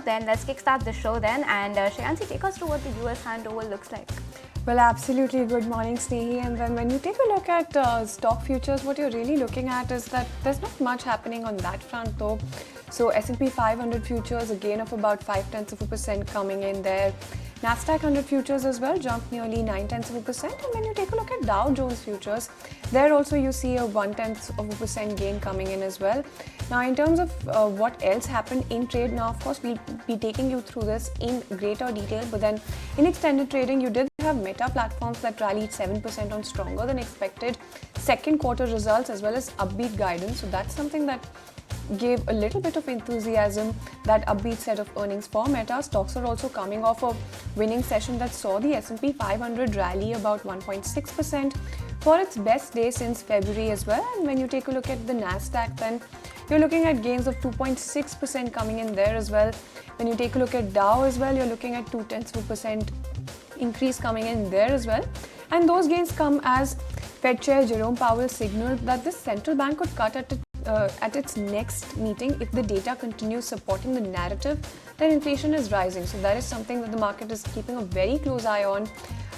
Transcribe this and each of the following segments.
then, let's kickstart the show then. And Shreyansi, take us through what the US handover looks like. Well, absolutely. Good morning, Snehi. And then when you take a look at stock futures, what you're really looking at is that there's not much happening on that front though. So S&P 500 futures, a gain of about 0.5% coming in there. NASDAQ 100 futures as well jumped nearly 0.9%. And when you take a look at Dow Jones futures, there also you see a 0.1% gain coming in as well. Now, in terms of what else happened in trade, now of course we'll be taking you through this in greater detail. But then in extended trading, you did have Meta platforms that rallied 7% on stronger than expected second quarter results as well as upbeat guidance. So that's something that gave a little bit of enthusiasm, that upbeat set of earnings for Meta. Stocks are also coming off a winning session that saw the S&P 500 rally about 1.6% for its best day since February as well. And when you take a look at the NASDAQ, then you're looking at gains of 2.6% coming in there as well. When you take a look at Dow as well, you're looking at 0.2% increase coming in there as well. And those gains come as Fed Chair Jerome Powell signaled that this central bank could cut at its next meeting if the data continues supporting the narrative that inflation is rising. So that is something that the market is keeping a very close eye on.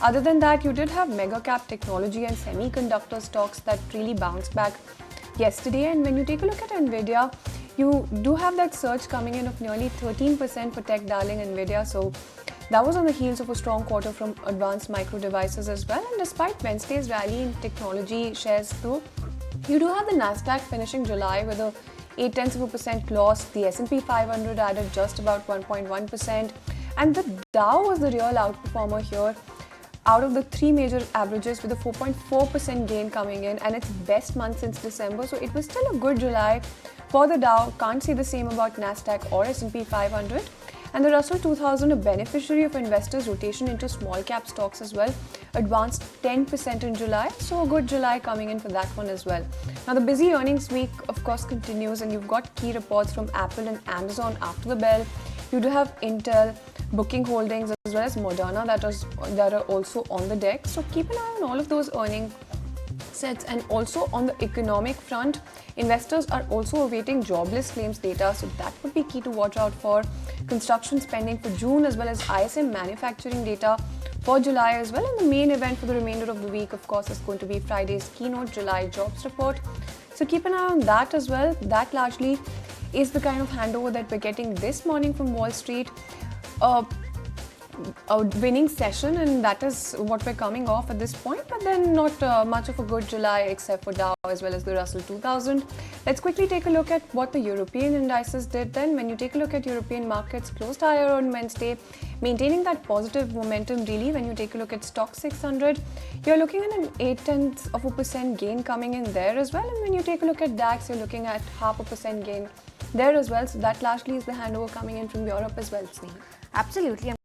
Other than that, you did have mega cap technology and semiconductor stocks that really bounced back yesterday. And when you take a look at nvidia, you do have that surge coming in of nearly 13% for tech darling nvidia. So that was on the heels of a strong quarter from advanced micro devices as well. And despite Wednesday's rally in technology shares though, you do have the NASDAQ finishing July with a 0.8% loss. The S&P 500 added just about 1.1%. And the Dow was the real outperformer here out of the three major averages with a 4.4% gain coming in and its best month since December. So it was still a good July for the Dow. Can't say the same about NASDAQ or S&P 500. And the Russell 2000, a beneficiary of investors' rotation into small cap stocks as well, advanced 10% in July. So a good July coming in for that one as well. Now the busy earnings week of course continues, and you've got key reports from Apple and Amazon after the bell. You do have Intel, Booking Holdings as well as Moderna that are also on the deck. So keep an eye on all of those earnings sets. And also on the economic front, investors are also awaiting jobless claims data, so that would be key to watch out for. Construction spending for June as well as ISM manufacturing data for July as well. And the main event for the remainder of the week of course is going to be Friday's keynote July jobs report. So keep an eye on that as well. That largely is the kind of handover that we're getting this morning from Wall Street. A winning session, and that is what we're coming off at this point, but then not much of a good July except for Dow as well as the Russell 2000. Let's quickly take a look at what the European indices did then. When you take a look at European markets, closed higher on Wednesday, maintaining that positive momentum really. When you take a look at Stock 600, you're looking at an 0.8% gain coming in there as well. And when you take a look at DAX, you're looking at 0.5% gain there as well. So that largely is the handover coming in from Europe as well, Sneha. Absolutely.